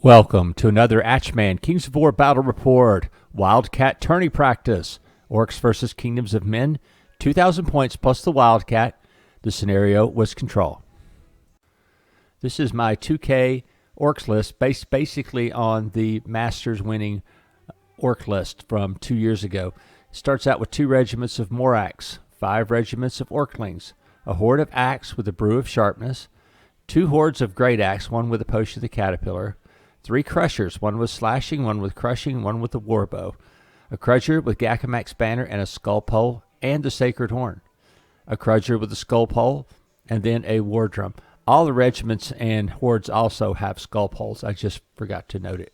Welcome to another Atchman Kings of War Battle Report, Wildcat Tourney Practice, Orcs versus Kingdoms of Men, 2,000 points plus the Wildcat. The scenario was control. This is my 2K Orcs list based basically on the Masters winning Orc list from 2 years ago. It starts out with 2 regiments of Morax, 5 regiments of Orklings, a horde of Axe with a brew of sharpness, 2 hordes of Great Axe, one with a potion of the Caterpillar, 3 crushers, one with slashing, one with crushing, one with the warbow, a crudger with Gakamax banner and a skull pole and the sacred horn, a crudger with a skull pole, and then a war drum. All the regiments and hordes also have skull poles. I just forgot to note it.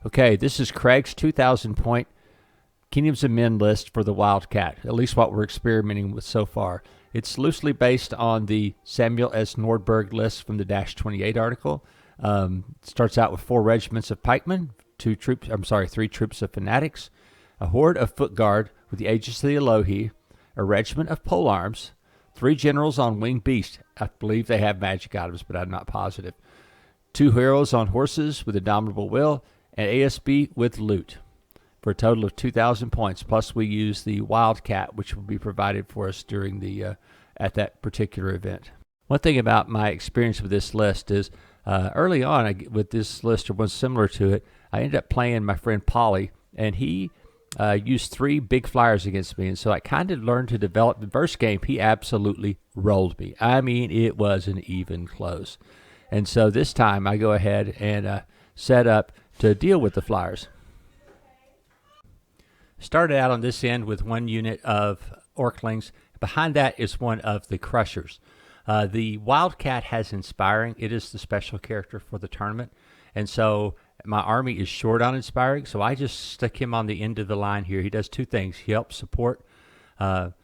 Okay, this is Craig's 2,000 point Kingdoms of Men list for the Wildcat, at least what we're experimenting with so far. It's loosely based on the Samuel S. Nordberg list from the Dash 28 article. Starts out with 4 regiments of pikemen, 3 troops of fanatics, a horde of foot guard with the Aegis of the Elohi, a regiment of polearms, 3 generals on winged beasts. I believe they have magic items, but I'm not positive. 2 heroes on horses with indomitable will, and ASB with loot, for a total of 2,000 points. Plus, we use the Wildcat, which will be provided for us during the at that particular event. One thing about my experience with this list is early on, with this list or one similar to it, I ended up playing my friend Polly, and he used 3 big flyers against me, and so I kind of learned to develop. The first game, he absolutely rolled me. I mean, it wasn't even close. And so this time, I go ahead and set up to deal with the flyers. Started out on this end with 1 unit of Orklings. Behind that is one of the Crushers. The Wildcat has Inspiring. It is the special character for the tournament. And so my army is short on Inspiring, so I just stick him on the end of the line here. He does 2 things. He helps support the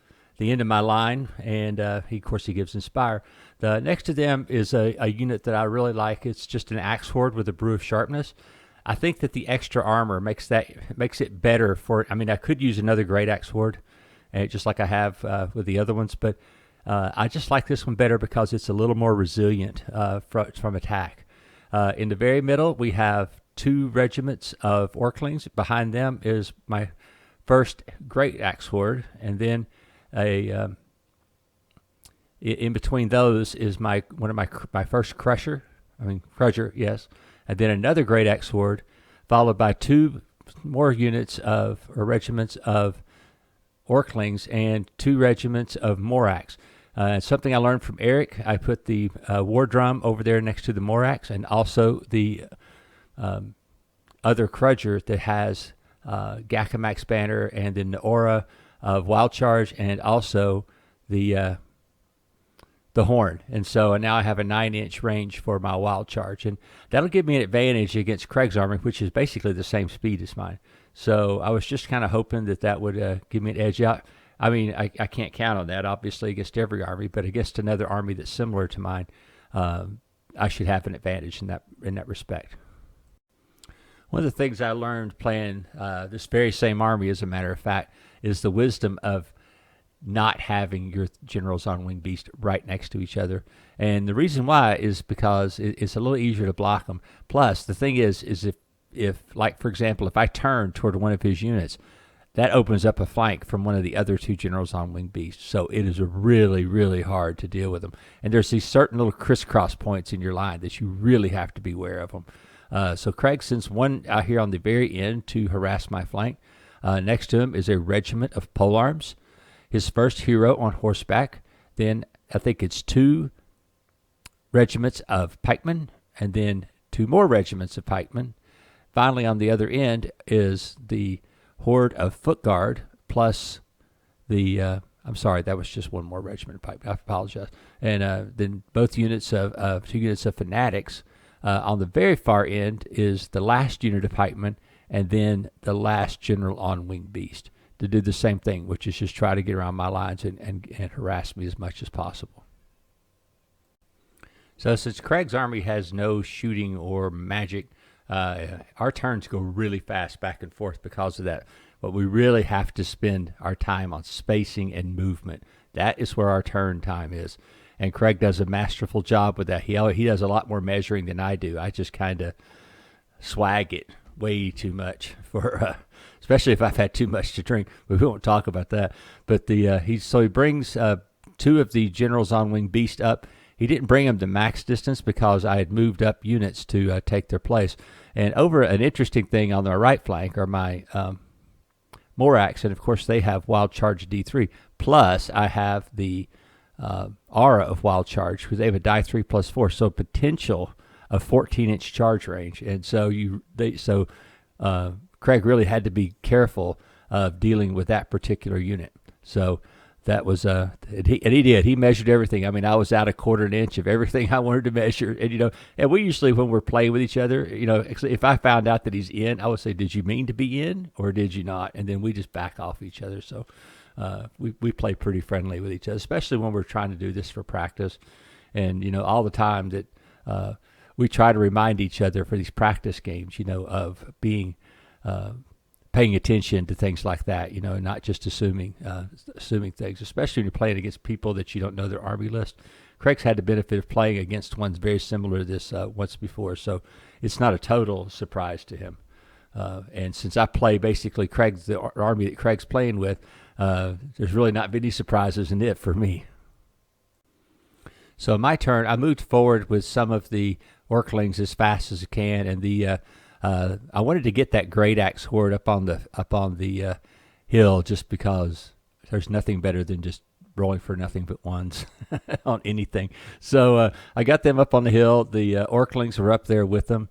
end of my line, and of course he gives Inspire. The next to them is a unit that I really like. It's just an Axe Horde with a Brew of Sharpness. I think that the extra armor makes it better for. I mean, I could use another Great Axe Horde, just like I have with the other ones, but I just like this one better because it's a little more resilient from attack. In the very middle, we have 2 regiments of Orklings. Behind them is my first Great Axe Horde, and then in between those is my first Crusher, yes, and then another Great Axe Horde, followed by 2 more units or regiments of Orklings and 2 regiments of Morax. Something I learned from Eric, I put the war drum over there next to the Morax, and also the other Crudger that has Gakamax banner, and then the aura of Wild Charge, and also the horn. And so now I have a 9-inch range for my Wild Charge, and that'll give me an advantage against Craig's army, which is basically the same speed as mine. So I was just kind of hoping that would give me an edge out. I mean, I can't count on that, obviously, against every army, but against another army that's similar to mine, I should have an advantage in that respect. One of the things I learned playing this very same army, as a matter of fact, is the wisdom of not having your generals on winged beast right next to each other. And the reason why is because it's a little easier to block them. Plus, the thing is if like, for example, if I turn toward one of his units, that opens up a flank from one of the other 2 generals on winged beast. So it is really, really hard to deal with them. And there's these certain little crisscross points in your line that you really have to be aware of them. So Craig sends 1 out here on the very end to harass my flank. Next to him is a regiment of polearms. His first hero on horseback. Then I think it's 2 regiments of pikemen, and then 2 more regiments of pikemen. Finally, on the other end is the horde of foot guard plus the I'm sorry, that was just 1 more regiment of pikemen. I apologize. And then both units of 2 units of fanatics. On the very far end is the last unit of pikemen, and then the last general on winged beast, to do the same thing, which is just try to get around my lines and harass me as much as possible. So since Craig's army has no shooting or magic, our turns go really fast back and forth because of that. But we really have to spend our time on spacing and movement. That is where our turn time is. and Craig does a masterful job with that. He does a lot more measuring than I do. I just kind of swag it way too much for, especially if I've had too much to drink. But we won't talk about that. But he brings two of the generals on Winged Beast up. He didn't bring them to max distance because I had moved up units to take their place. And over an interesting thing on the right flank are my Morax, and of course they have Wild Charge D3. Plus, I have the Aura of Wild Charge because they have a die 3+4, so potential of 14-inch charge range. And so Craig really had to be careful of dealing with that particular unit. So that was and he did. He measured everything. I mean, I was out a quarter an inch of everything I wanted to measure. And and we usually, when we're playing with each other, if I found out that he's in, I would say, "Did you mean to be in, or did you not?" And then we just back off each other. So we play pretty friendly with each other, especially when we're trying to do this for practice. And all the time that we try to remind each other for these practice games, of being paying attention to things like that, not just assuming things, especially when you're playing against people that you don't know their army list. Craig's had the benefit of playing against ones very similar to this once before, so it's not a total surprise to him. And since I play basically the army that Craig's playing with, there's really not many surprises in it for me. So my turn, I moved forward with some of the Orclings as fast as I can, and I wanted to get that Great Axe horde up on the hill, just because there's nothing better than just rolling for nothing but ones on anything. So I got them up on the hill. The Orclings were up there with them.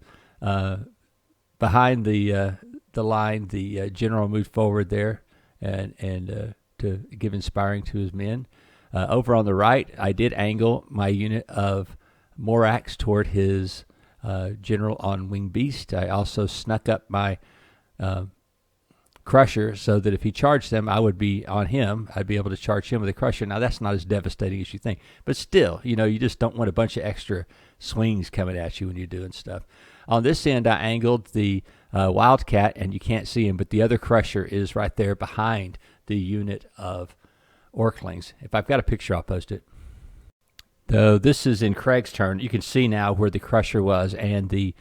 Behind the line, the general moved forward there and to give inspiring to his men. Over on the right, I did angle my unit of Morax toward his general on Winged Beast. I also snuck up my Crusher so that if he charged them, I would be on him. I'd be able to charge him with a Crusher. Now, that's not as devastating as you think. But still, you just don't want a bunch of extra swings coming at you when you're doing stuff. On this end, I angled the Wildcat, and you can't see him, but the other Crusher is right there behind the unit of Orclings. If I've got a picture, I'll post it. Though this is in Craig's turn, you can see now where the Crusher was and the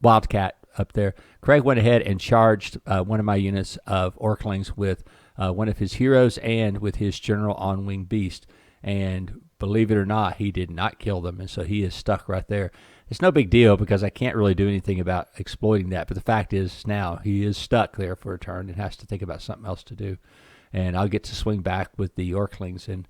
Wildcat up there. Craig went ahead and charged one of my units of Orclings with one of his heroes and with his general on Winged Beast. And believe it or not, he did not kill them, and so he is stuck right there. It's no big deal because I can't really do anything about exploiting that, but the fact is now he is stuck there for a turn and has to think about something else to do. And I'll get to swing back with the Orclings and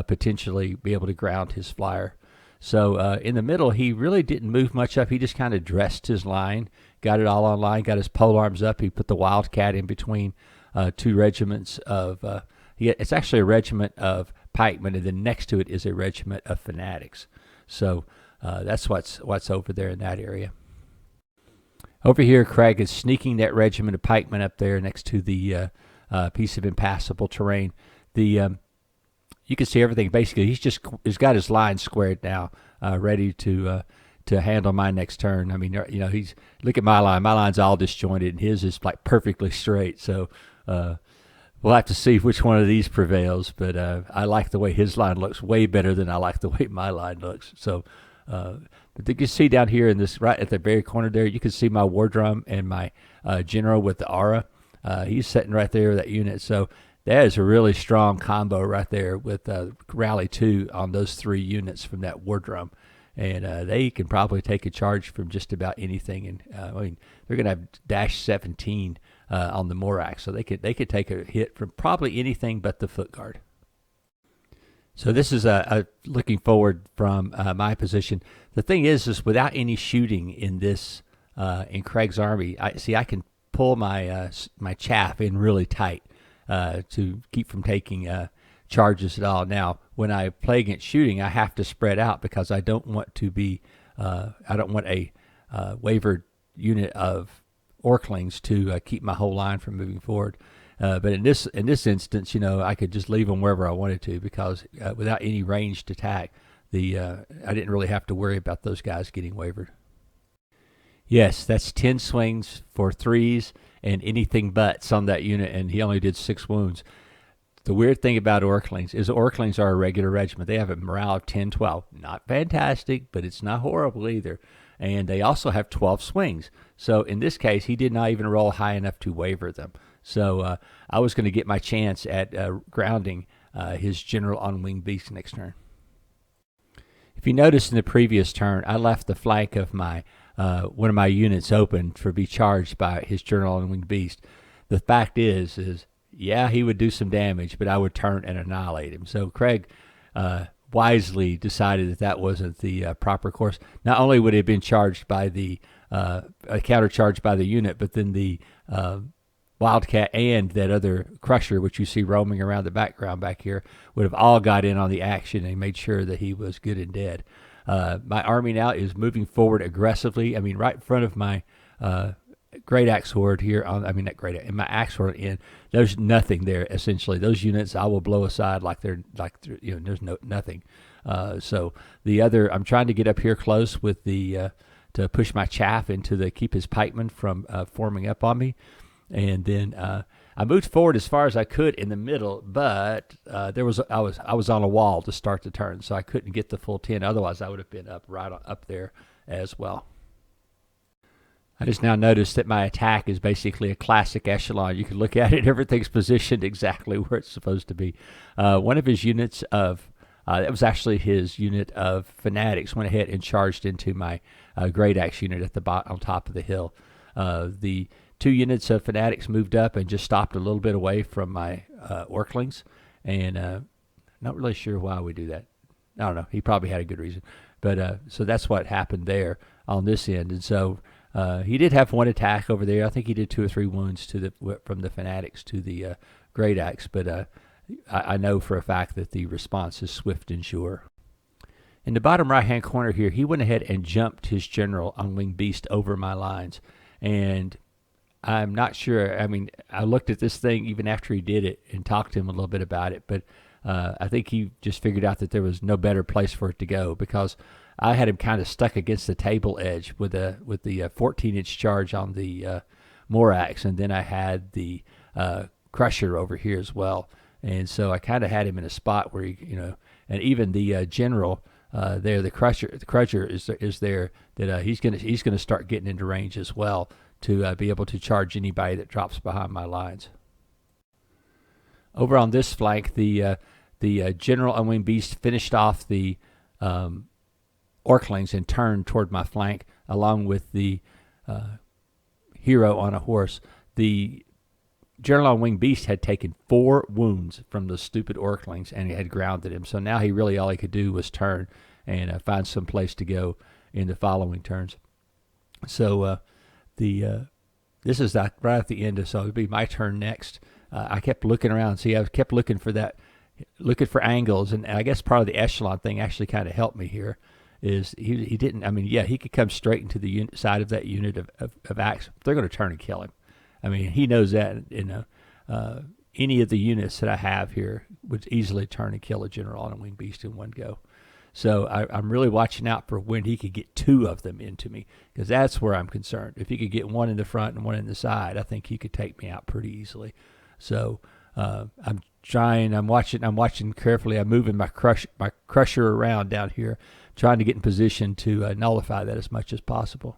potentially be able to ground his flyer. So in the middle, he really didn't move much up. He just kind of dressed his line, got it all on line, got his pole arms up. He put the Wildcat in between two regiments of, it's actually a regiment of pikemen, and then next to it is a regiment of fanatics. So that's what's over there in that area. Over here, Craig is sneaking that regiment of pikemen up there next to the piece of impassable terrain. You can see everything. Basically, he's got his line squared now, ready to handle my next turn. I mean, look at my line. My line's all disjointed, and his is like perfectly straight. So we'll have to see which one of these prevails. But I like the way his line looks way better than I like the way my line looks. So, but you can see down here in this, right at the very corner there, you can see my war drum and my general with the aura. He's sitting right there with that unit. So that is a really strong combo right there with Rally 2 on those three units from that war drum. And they can probably take a charge from just about anything. And they're going to have dash 17 on the Morax, so they could take a hit from probably anything but the foot guard. So this is looking forward from my position. The thing is without any shooting in this in Craig's army, I can pull my my chaff in really tight to keep from taking charges at all. Now, when I play against shooting, I have to spread out because I don't want to be I don't want a wavered unit of Orclings to keep my whole line from moving forward. But in this instance, I could just leave them wherever I wanted to because without any ranged attack, I didn't really have to worry about those guys getting wavered. Yes, that's 10 swings for threes and anything buts on that unit, and he only did 6 wounds. The weird thing about Orclings is Orclings are a regular regiment. They have a morale of 10, 12. Not fantastic, but it's not horrible either. And they also have 12 swings. So in this case, he did not even roll high enough to waver them. So I was going to get my chance at grounding his general on winged beast next turn. If you notice in the previous turn, I left the flank of my one of my units open to be charged by his general on winged beast. The fact is yeah, he would do some damage, but I would turn and annihilate him. So Craig wisely decided that that wasn't the proper course. Not only would it have been charged by the countercharged by the unit, but then the Wildcat and that other Crusher, which you see roaming around the background back here, would have all got in on the action and made sure that he was good and dead. My army now is moving forward aggressively. I mean, right in front of my Great Axe Horde here. In my Axe Horde in, there's nothing there. Essentially, those units I will blow aside like they're there's nothing. So the other, I'm trying to get up here close with the to push my chaff into the keep his pikemen from forming up on me. And then I moved forward as far as I could in the middle, but I was on a wall to start the turn, so I couldn't get the full 10. Otherwise, I would have been up there as well. I just now noticed that my attack is basically a classic echelon. You can look at it; everything's positioned exactly where it's supposed to be. One of his units of that was actually his unit of fanatics went ahead and charged into my Great Axe unit at the on top of the hill. The 2 units of fanatics moved up and just stopped a little bit away from my Orclings, and not really sure why we do that. I don't know. He probably had a good reason, but so that's what happened there on this end. And so he did have one attack over there. I think he did 2 or 3 wounds from the fanatics to the Great Axe, but I know for a fact that the response is swift and sure. In the bottom right-hand corner here, he went ahead and jumped his general on winged beast over my lines, and I'm not sure. I mean, I looked at this thing even after he did it and talked to him a little bit about it, but I think he just figured out that there was no better place for it to go, because I had him kind of stuck against the table edge with the 14-inch charge on the Morax, and then I had the Crusher over here as well, and so I kind of had him in a spot where and even the general there, the Crusher is there that he's gonna start getting into range as well, to be able to charge anybody that drops behind my lines. Over on this flank, the general on winged beast finished off the Orclings and turned toward my flank along with the hero on a horse. The general on winged beast had taken 4 wounds from the stupid Orclings, and he had grounded him. So now all he could do was turn and find some place to go in the following turns. So this is right at the end, so it'll be my turn next. I kept looking around. See, I kept looking for angles, and I guess part of the echelon thing actually kind of helped me here. Is he didn't? I mean, yeah, he could come straight into the side of that unit of axe. They're going to turn and kill him. I mean, he knows that. Any of the units that I have here would easily turn and kill a general on a winged beast in one go. So I'm really watching out for when he could get 2 of them into me, because that's where I'm concerned. If he could get 1 in the front and 1 in the side, I think he could take me out pretty easily. So I'm watching carefully. I'm moving my Crusher around down here, trying to get in position to nullify that as much as possible.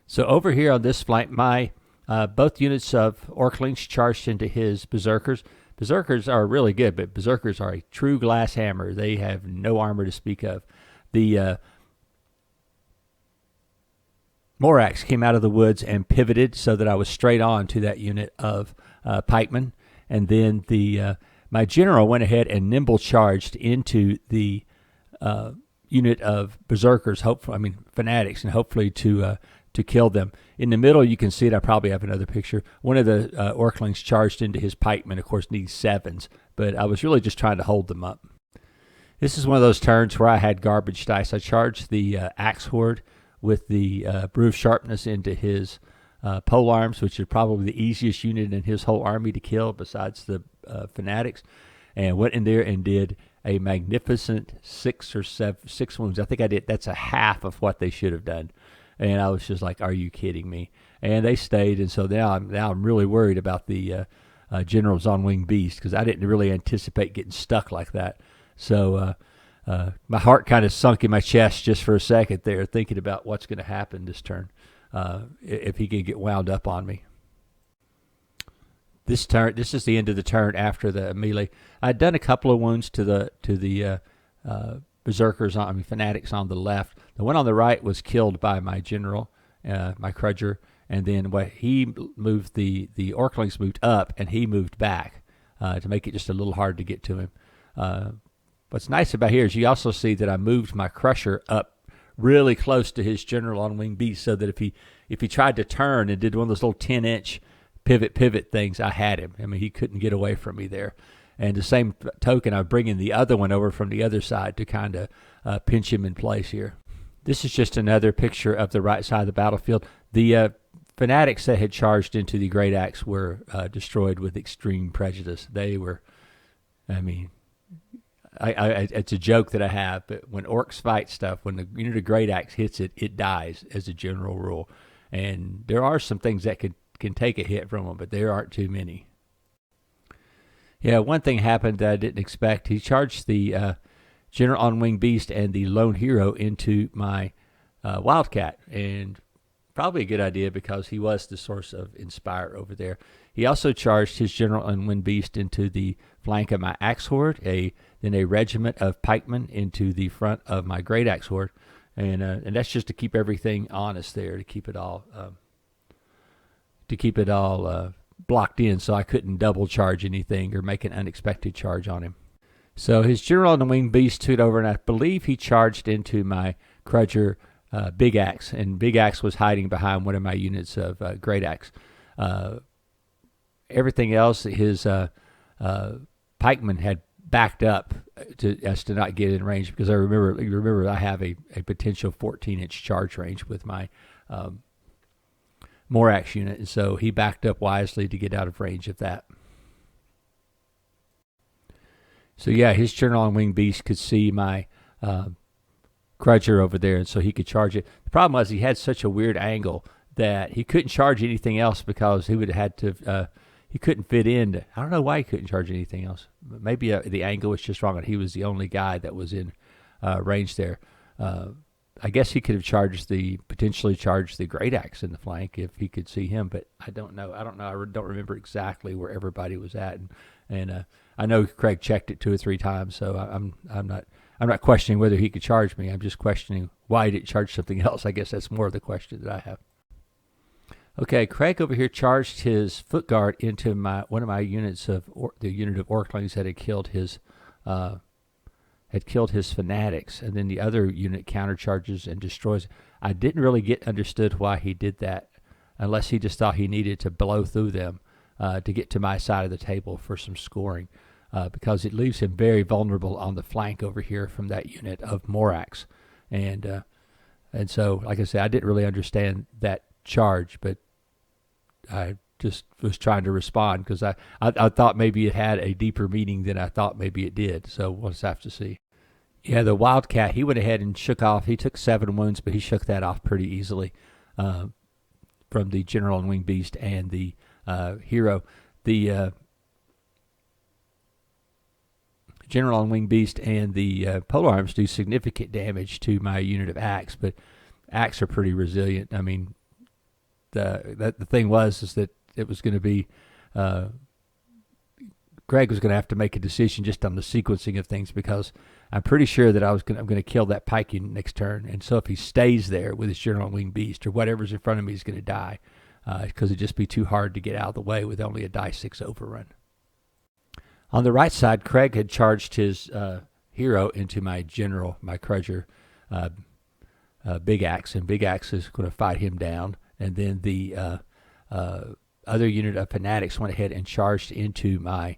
So over here on this flank, my both units of Orclings charged into his Berserkers. Berserkers are really good, but Berserkers are a true glass hammer. They have no armor to speak of. The Morax came out of the woods and pivoted so that I was straight on to that unit of pikemen. And then my general went ahead and nimble charged into the unit of Berserkers, fanatics, and hopefully to kill them. In the middle, you can see it. I probably have another picture. One of the Orclings charged into his pikemen, of course, needs 7s, but I was really just trying to hold them up. This is one of those turns where I had garbage dice. I charged the Axe Horde with the Brew of Sharpness into his polearms, which is probably the easiest unit in his whole army to kill besides the fanatics, and went in there and did a magnificent 6 wounds. I think I did. That's a half of what they should have done. And I was just like, "Are you kidding me?" And they stayed, and so now I'm really worried about the generals on winged beast, because I didn't really anticipate getting stuck like that. So my heart kind of sunk in my chest just for a second there, thinking about what's going to happen this turn if he could get wound up on me. This is the end of the turn after the melee. I'd done a couple of wounds to the berserkers, fanatics on the left. The one on the right was killed by my general, my Crudger, and then he moved, the Orclings moved up, and he moved back to make it just a little hard to get to him. What's nice about here is you also see that I moved my Crusher up really close to his general on winged beast, so that if he tried to turn and did one of those little 10-inch pivot things, I had him. I mean, he couldn't get away from me there. And the same token, I'm bringing the other one over from the other side to kind of pinch him in place here. This is just another picture of the right side of the battlefield. The fanatics that had charged into the Great Axe were destroyed with extreme prejudice. They were, it's a joke that I have, but when orcs fight stuff, when the unit of Great Axe hits it, it dies as a general rule. And there are some things that can take a hit from them, but there aren't too many. Yeah, one thing happened that I didn't expect. He charged the general on winged beast and the lone hero into my Wildcat, and probably a good idea because he was the source of Inspire over there. He also charged his general on winged beast into the flank of my Axe Horde, then a regiment of pikemen into the front of my Great Axe Horde, and that's just to keep everything honest there, to keep it all blocked in, so I couldn't double charge anything or make an unexpected charge on him. So his general on the winged beast took over, and I believe he charged into my Crudger Big Axe, and Big Axe was hiding behind one of my units of Great Axe. Everything else, his pikemen had backed up as to not get in range, because you remember I have a potential 14-inch charge range with my Morax unit, and so he backed up wisely to get out of range of that. So yeah, his general on winged beast could see my Crudger over there, and so he could charge it. The problem was he had such a weird angle that he couldn't charge anything else, because he would have had to he couldn't fit in. I don't know why he couldn't charge anything else. Maybe the angle was just wrong, and he was the only guy that was in range there. I guess he could have potentially charged the Great Axe in the flank if he could see him, but I don't know. I don't remember exactly where everybody was at, and I know Craig checked it 2 or 3 times, so I'm not questioning whether he could charge me. I'm just questioning why he didn't charge something else. I guess that's more of the question that I have. Okay, Craig over here charged his foot guard into one of my units of the unit of Orclings that had killed his fanatics, and then the other unit countercharges and destroys. I didn't really understood why he did that, unless he just thought he needed to blow through them to get to my side of the table for some scoring, because it leaves him very vulnerable on the flank over here from that unit of Morax, and so, like I said, I didn't really understand that charge, but I just was trying to respond, because I thought maybe it had a deeper meaning than I thought maybe it did. So we'll just have to see. Yeah, the Wildcat, he went ahead and shook off. He took 7 wounds, but he shook that off pretty easily from the general on winged beast and the hero. The general on winged beast and the pole arms do significant damage to my unit of axe, but axe are pretty resilient. I mean, the thing was that it was going to be Greg was going to have to make a decision just on the sequencing of things, because I'm pretty sure that I'm going to kill that pike unit next turn, and so if he stays there with his general on winged beast or whatever's in front of me, he's going to die, because it'd just be too hard to get out of the way with only a die 6 overrun. On the right side, Craig had charged his hero into my general, my Crudger Big Axe, and Big Axe is going to fight him down. And then the other unit of fanatics went ahead and charged into my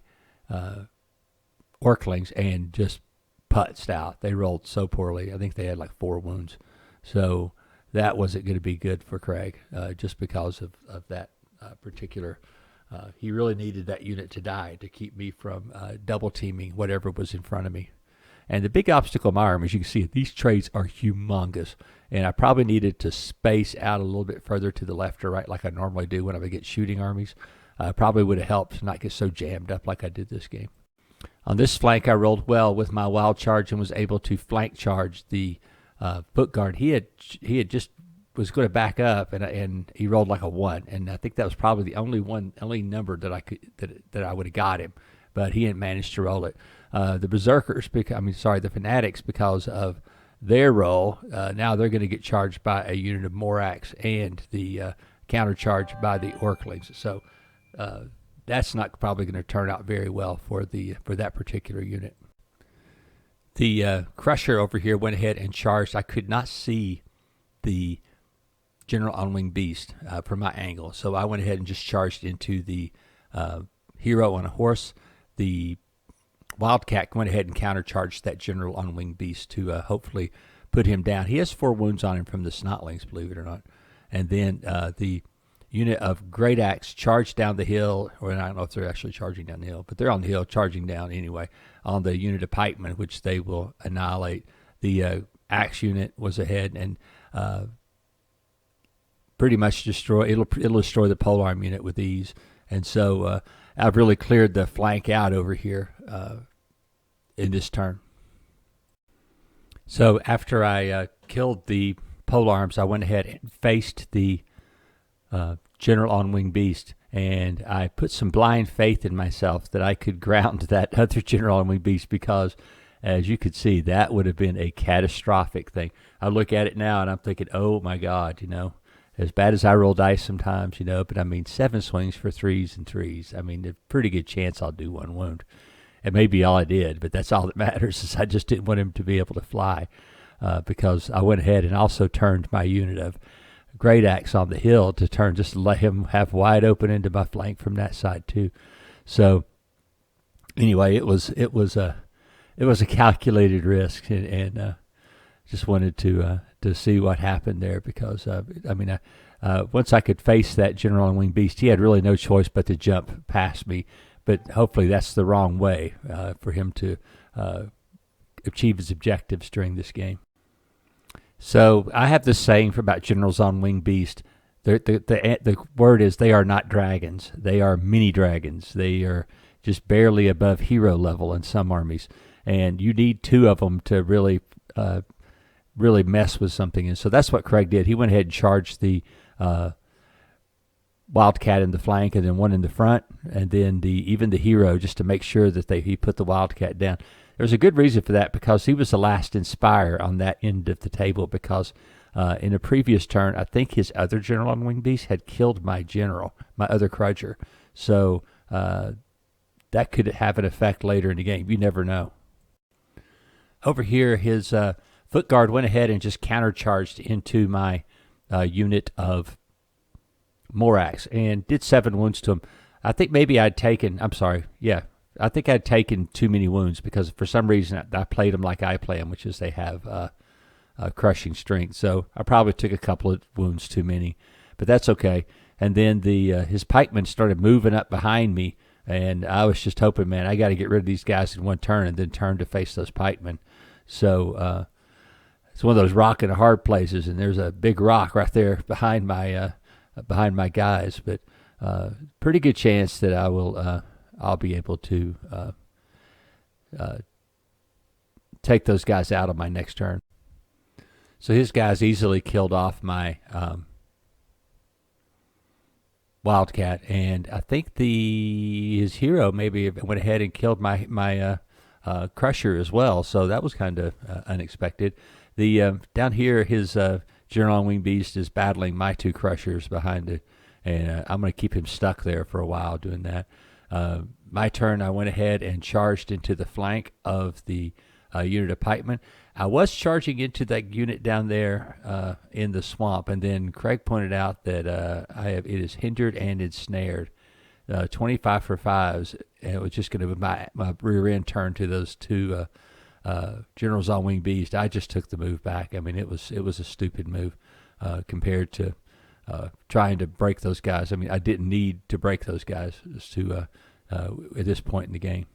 Orclings and just putzed out. They rolled so poorly. I think they had like 4 wounds. So that wasn't going to be good for Craig, just because of that particular. He really needed that unit to die to keep me from double teaming whatever was in front of me. And the big obstacle in my army, as you can see, these traits are humongous. And I probably needed to space out a little bit further to the left or right like I normally do when I get shooting armies. Probably would have helped to not get so jammed up like I did this game. On this flank, I rolled well with my wild charge and was able to flank charge the foot guard. He had just was going to back up, and he rolled like a 1, and I think that was probably the only number that I could that I would have got him, but he hadn't managed to roll it. The berserkers, the fanatics, because of their roll, now they're going to get charged by a unit of Morax and the counter charge by the Orclings. So that's not probably going to turn out very well for that particular unit. The Crusher over here went ahead and charged. I could not see the General on Wing Beast from my angle, so I went ahead and just charged into the hero on a horse. The Wildcat went ahead and countercharged that General on Wing Beast to hopefully put him down. He has 4 wounds on him from the Snotlings, believe it or not. And then the unit of Great Axe charged down the hill, or I don't know if they're actually charging down the hill, but they're on the hill charging down anyway on the unit of Pikemen, which they will annihilate. The Axe unit was ahead and pretty much it'll destroy the polearm unit with ease. And so I've really cleared the flank out over here in this turn. So after I killed the polearms, I went ahead and faced the General on Wing Beast, and I put some blind faith in myself that I could ground that other General on Wing Beast, because as you could see, that would have been a catastrophic thing. I look at it now and I'm thinking, oh my God, as bad as I roll dice sometimes, but 7 swings for 3s and 3s. There's a pretty good chance I'll do 1 wound. It may be all I did, but that's all that matters, is I just didn't want him to be able to fly, because I went ahead and also turned my unit of Great Axe on the hill to turn, just to let him have wide open into my flank from that side too. So anyway, it was a calculated risk, and just wanted to see what happened there, because once I could face that General on Wing Beast, he had really no choice but to jump past me. But hopefully that's the wrong way for him to achieve his objectives during this game. So I have this saying about Generals on Wing Beast. The word is, they are not dragons. They are mini dragons. They are just barely above hero level in some armies, and you need 2 of them to really mess with something. And so that's what Craig did. He went ahead and charged the Wildcat in the flank, and then 1 in the front, and then even the hero, just to make sure that he put the Wildcat down. There's a good reason for that, because he was the last Inspire on that end of the table, because in a previous turn, I think his other General on Wing Beast had killed my general, my other Crudger. So that could have an effect later in the game. You never know. Over here, his Foot Guard went ahead and just countercharged into my unit of Morax and did 7 wounds to him. I think maybe I'd taken, I think I'd taken too many wounds, because for some reason I played them like I play them, which is they have crushing strength. So I probably took a couple of wounds too many, but that's okay. And then his pikemen started moving up behind me, and I was just hoping, man, I got to get rid of these guys in 1 turn, and then turn to face those pikemen. So it's one of those rock and hard places, and there's a big rock right there behind my guys. But pretty good chance that I'll be able to take those guys out on my next turn. So his guys easily killed off my Wildcat, and I think his hero maybe went ahead and killed my Crusher as well. So that was kind of unexpected. Down here, his General on Wing Beast is battling my 2 Crushers behind it, and I'm going to keep him stuck there for a while doing that. My turn, I went ahead and charged into the flank of the unit of pikemen. I was charging into that unit down there in the swamp, and then Craig pointed out that it is hindered and ensnared. 25 for 5s, and it was just going to be my rear end turn to those 2 Generals on Wing Beast. I just took the move back. It was a stupid move compared to trying to break those guys. I didn't need to break those guys at this point in the game.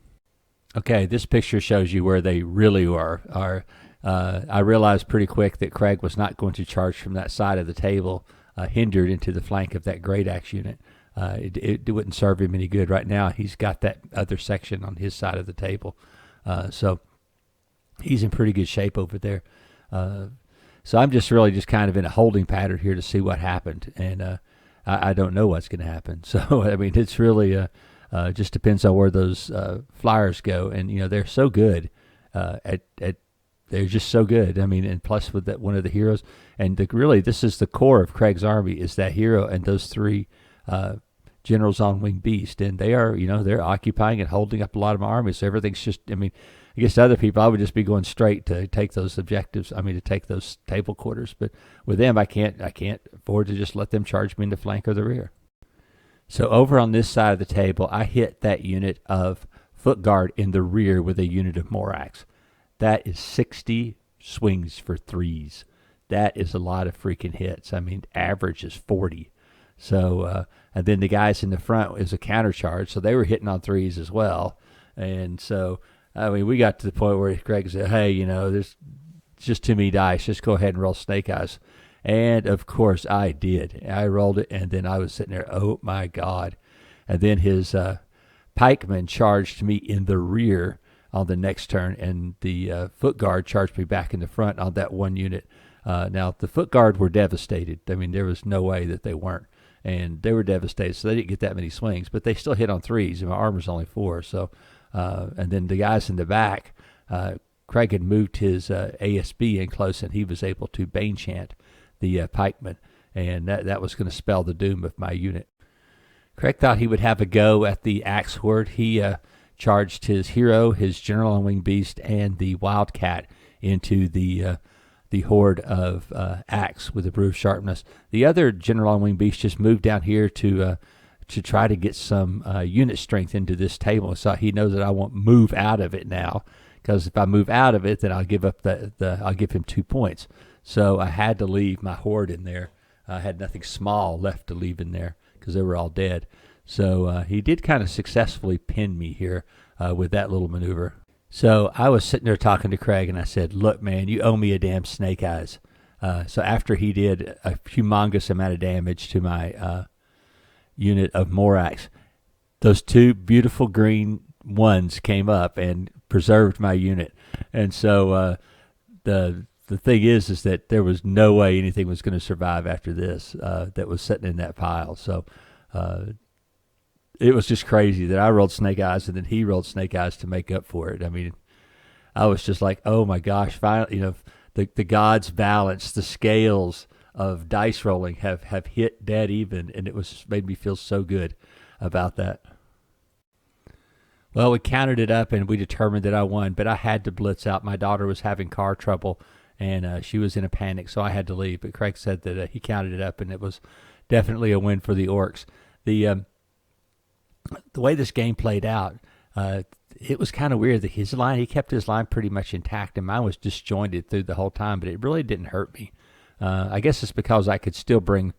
Okay, this picture shows you where they really are. I realized pretty quick that Craig was not going to charge from that side of the table, hindered into the flank of that Great Axe unit. it wouldn't serve him any good right now. He's got that other section on his side of the table, so he's in pretty good shape over there. So I'm just kind of in a holding pattern here to see what happened, and I don't know what's going to happen. So I mean, it's really just depends on where those flyers go, and they're so good they're just so good. I mean, and plus with that one of the heroes, and really this is the core of Craig's army is that hero and those three generals on winged beast, and they are they're occupying and holding up a lot of my army. So everything's just, I mean, I guess to other people I would just be going straight to take those objectives. I mean, to take those table quarters, but with them I can't afford to just let them charge me in the flank or the rear. So over on this side of the table, I hit that unit of foot guard in the rear with a unit of Morax. That is 60 swings for threes. That is a lot of freaking hits. I mean, average is 40. So, and then the guys in the front is a counter charge, so they were hitting on threes as well. And so, I mean, we got to the point where Craig said, hey, there's just too many dice. Just go ahead and roll snake eyes. And, of course, I did. I rolled it, and then I was sitting there, oh, my God. And then his pikeman charged me in the rear on the next turn, and the foot guard charged me back in the front on that one unit. Now, the foot guard were devastated. I mean, there was no way that they weren't. And they were devastated, so they didn't get that many swings. But they still hit on threes, and my armor's only 4. So, and then the guys in the back, Craig had moved his ASB in close, and he was able to bane chant the pikeman, and that was going to spell the doom of my unit. Craig thought he would have a go at the axe horde. He charged his hero, his general on winged beast, and the Wildcat into the horde of axe with the brew of sharpness. The other general on winged beast just moved down here to try to get some unit strength into this table. So he knows that I won't move out of it now, because if I move out of it, then I'll give up I'll give him 2 points. So I had to leave my horde in there. I had nothing small left to leave in there because they were all dead. So he did kind of successfully pin me here with that little maneuver. So I was sitting there talking to Craig, and I said, look, man, you owe me a damn snake eyes. So after he did a humongous amount of damage to my unit of Morax, those 2 beautiful green ones came up and preserved my unit. And so the thing is that there was no way anything was going to survive after this that was sitting in that pile. So it was just crazy that I rolled snake eyes and then he rolled snake eyes to make up for it. I mean, I was just like, oh my gosh, finally, the gods balance, the scales of dice rolling have hit dead even, and it made me feel so good about that. Well, we counted it up and we determined that I won, but I had to blitz out. My daughter was having car trouble, and she was in a panic, so I had to leave. But Craig said that he counted it up, and it was definitely a win for the Orcs. The way this game played out, it was kind of weird that he kept his line pretty much intact, and mine was disjointed through the whole time, but it really didn't hurt me. I guess it's because I could still bring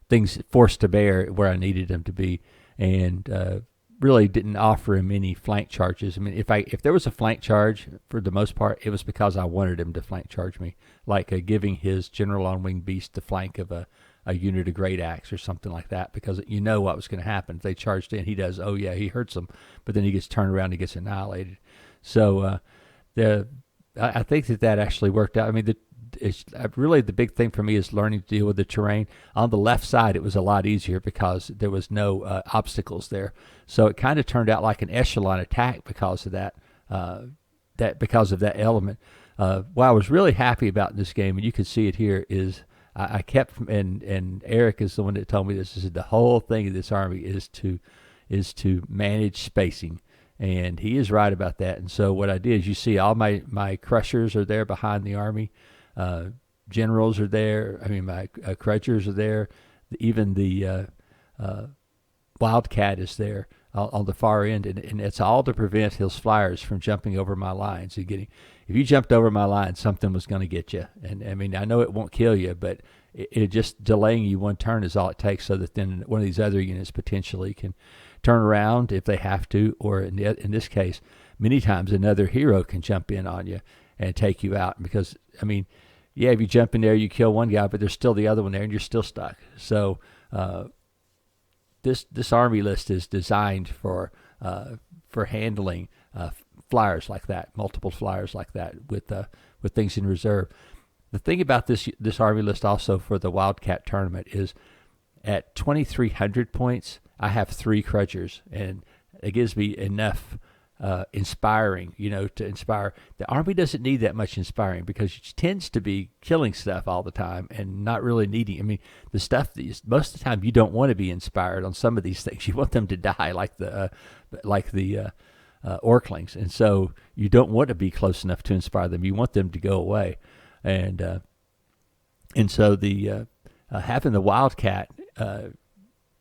things forced to bear where I needed them to be, and really didn't offer him any flank charges. I mean, if there was a flank charge, for the most part, it was because I wanted him to flank charge me, like giving his general on winged beast the flank of a unit of great axe or something like that, because what was going to happen. If they charged in, he does, oh yeah, he hurts them, but then he gets turned around and gets annihilated. So I think that actually worked out. I mean, really the big thing for me is learning to deal with the terrain. On the left side, it was a lot easier because there was no obstacles there. So it kind of turned out like an echelon attack because of that element. What I was really happy about in this game, and you can see it here, is I kept, and Eric is the one that told me this, is the whole thing of this army is to manage spacing. And he is right about that. And so what I did is, you see all my crushers are there behind the army. Generals are there. I mean, my crutchers are there. Even the Wildcat is there on the far end, and it's all to prevent his flyers from jumping over my lines. If you jumped over my line, something was going to get you. And I mean, I know it won't kill you, but it just delaying you one turn is all it takes, so that then one of these other units potentially can turn around if they have to, or in this case, many times another hero can jump in on you and take you out. Because, I mean, if you jump in there, you kill one guy, but there's still the other one there, and you're still stuck. So this army list is designed for handling flyers like that, multiple flyers like that with things in reserve. The thing about this army list also for the Wildcat tournament is at 2,300 points, I have 3 Krudgers, and it gives me enough inspiring, to inspire. The army doesn't need that much inspiring because it tends to be killing stuff all the time and not really needing. I mean, the stuff that most of the time you don't want to be inspired on some of these things. You want them to die, like the Orclings, and so you don't want to be close enough to inspire them. You want them to go away, and so the having the Wildcat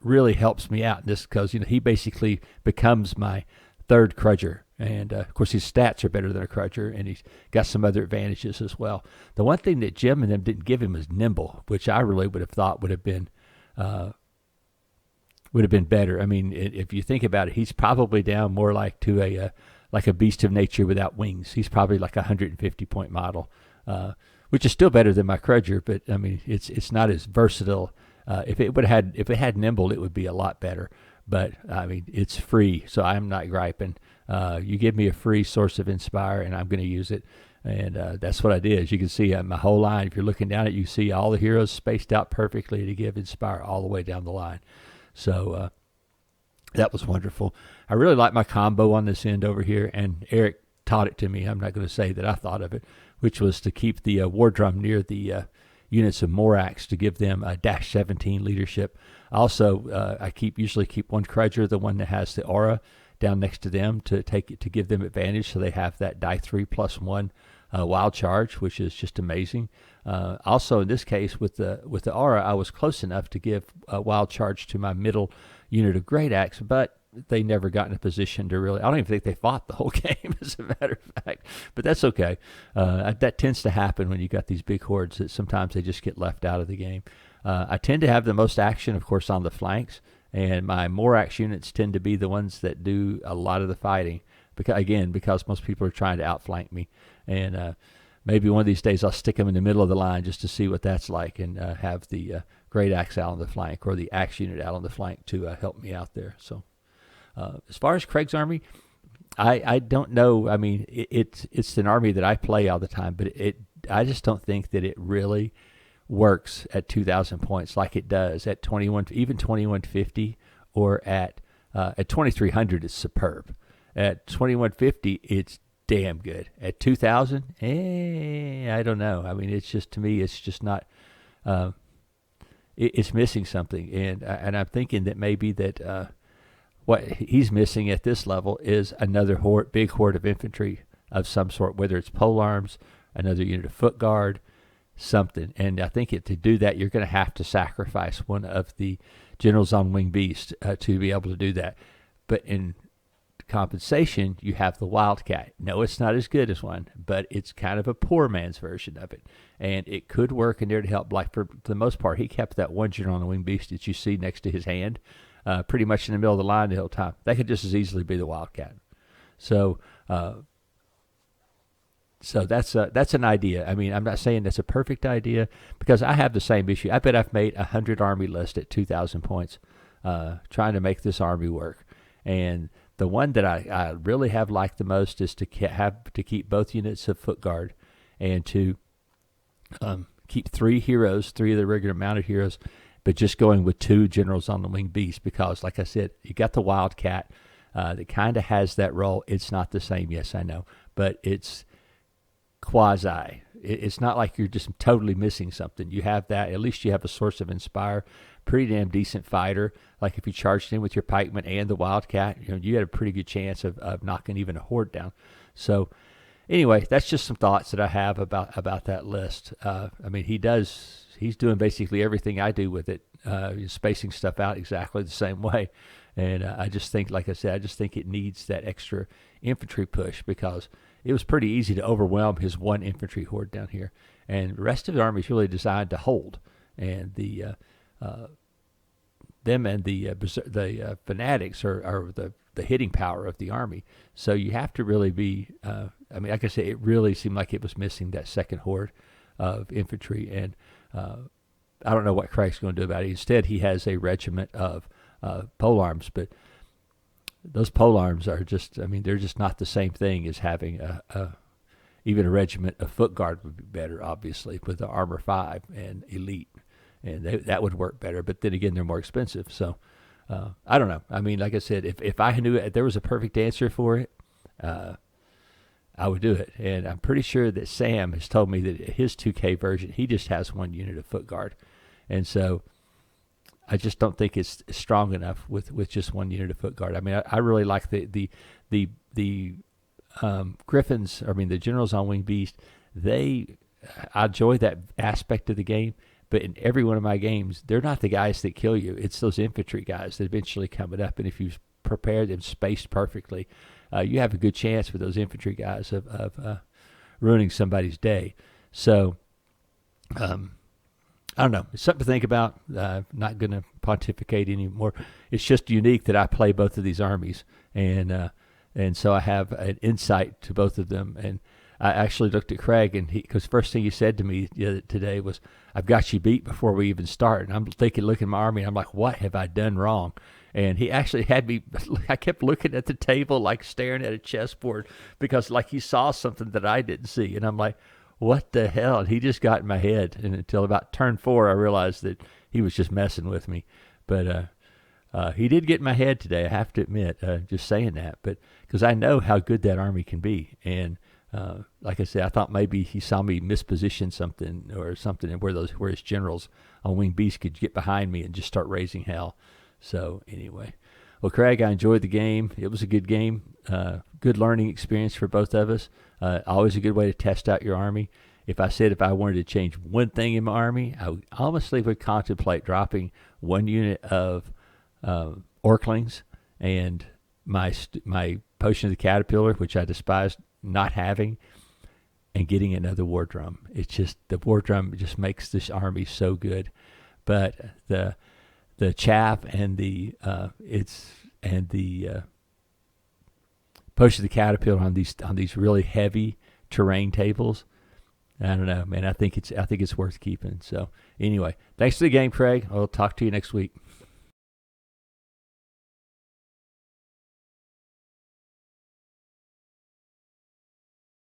really helps me out in this because he basically becomes my 3rd Krudger, and of course his stats are better than a Krudger, and he's got some other advantages as well. The one thing that Jim and them didn't give him was nimble, which I really would have thought would have been better. I mean, if you think about it, he's probably down more like to a beast of nature without wings. He's probably like a 150 point model, which is still better than my Krudger, but I mean it's not as versatile. If it had nimble, it would be a lot better. But I mean, it's free, so I'm not griping. You give me a free source of inspire, and I'm going to use it. And that's what I did. As you can see, my whole line, if you're looking down it, you see all the heroes spaced out perfectly to give inspire all the way down the line. So that was wonderful. I really like my combo on this end over here, and Eric taught it to me. I'm not going to say that I thought of it, which was to keep the war drum near the units of Morax to give them a -17 leadership. Also, I usually keep one Krudger, the one that has the aura, down next to them to give them advantage, so they have that die 3+1 wild charge, which is just amazing. Also, in this case, with the aura, I was close enough to give a wild charge to my middle unit of Great Axe, but they never got in a position to really. I don't even think they fought the whole game, as a matter of fact. But that's okay. That tends to happen when you got these big hordes. That sometimes they just get left out of the game. I tend to have the most action, of course, on the flanks, and my Morax units tend to be the ones that do a lot of the fighting. Because most people are trying to outflank me, and maybe one of these days I'll stick them in the middle of the line just to see what that's like, and have the Great Axe out on the flank or the Axe unit out on the flank to help me out there. So. As far as Craig's army, I don't know. I mean, it's an army that I play all the time, but I just don't think that it really works at 2,000 points like it does at 2150, or at 2,300. It's superb. At 2150, it's damn good. At 2,000, I don't know. I mean, it's just, to me, it's just not. It's missing something, and I'm thinking that maybe that. What he's missing at this level is another big horde of infantry of some sort, whether it's polearms, another unit of foot guard, something. And I think to do that, you're going to have to sacrifice one of the generals on winged beast to be able to do that. But in compensation, you have the Wildcat. No, it's not as good as one, but it's kind of a poor man's version of it. And it could work in there to help. Like for the most part, he kept that one general on the winged beast that you see next to his hand. Pretty much in the middle of the line the whole time. That could just as easily be the Wildcat. So that's an idea. I mean, I'm not saying that's a perfect idea, because I have the same issue. I bet I've made 100 army list at 2,000 points, trying to make this army work. And the one that I really have liked the most is to keep both units of foot guard, and to keep 3 heroes, 3 of the regular mounted heroes, but just going with 2 generals on the winged beast, because, like I said, you got the Wildcat that kind of has that role. It's not the same, yes, I know, but it's quasi. It's not like you're just totally missing something. You have that. At least you have a source of inspire. Pretty damn decent fighter. Like if you charged in with your pikeman and the Wildcat, you had a pretty good chance of knocking even a horde down. So anyway, that's just some thoughts that I have about that list. I mean, he's doing basically everything I do with it, spacing stuff out exactly the same way. And I just think, like I said, it needs that extra infantry push, because it was pretty easy to overwhelm his one infantry horde down here. And the rest of the army is really designed to hold. And them and the fanatics are the hitting power of the army. So you have to really be, I mean, like I said, it really seemed like it was missing that second horde of infantry. And I don't know what Craig's going to do about it. Instead, he has a regiment of pole arms, but those pole arms are just, I mean, they're just not the same thing as having even a regiment of foot guard would be better, obviously, with the Armor 5 and Elite. And that would work better. But then again, they're more expensive. So I don't know. I mean, like I said, if I knew if there was a perfect answer for it, I would do it. And I'm pretty sure that Sam has told me that his 2K version, he just has one unit of foot guard. And so I just don't think it's strong enough with just one unit of foot guard. I mean, I really like the Griffins, I mean, the Generals on Winged Beast. I enjoy that aspect of the game. But in every one of my games, they're not the guys that kill you. It's those infantry guys that eventually coming up. And if you prepare them spaced perfectly, you have a good chance with those infantry guys of ruining somebody's day. So, I don't know. It's something to think about. I'm not going to pontificate anymore. It's just unique that I play both of these armies. And so I have an insight to both of them. And I actually looked at Craig, and because first thing he said to me today was, "I've got you beat before we even start." And I'm looking at my army, and I'm like, "What have I done wrong?" And he actually had me. I kept looking at the table, like staring at a chessboard, because like he saw something that I didn't see, and I'm like, "What the hell?" And he just got in my head, and until about turn 4, I realized that he was just messing with me. But he did get in my head today. I have to admit, just saying that, but because I know how good that army can be, and like I said, I thought maybe he saw me misposition something where his generals on Winged Beast could get behind me and just start raising hell. So anyway, well, Craig, I enjoyed the game. It was a good game, good learning experience for both of us. Always a good way to test out your army. If I wanted to change one thing in my army, I honestly would contemplate dropping one unit of Orclings and my Potion of the Caterpillar, which I despised not having, and getting another War Drum. It's just, the War Drum just makes this army so good. But the chaff and the Potion of the Caterpillar on these really heavy terrain tables, I don't know, man. I think it's worth keeping. So anyway, thanks for the game, Craig. I'll talk to you next week.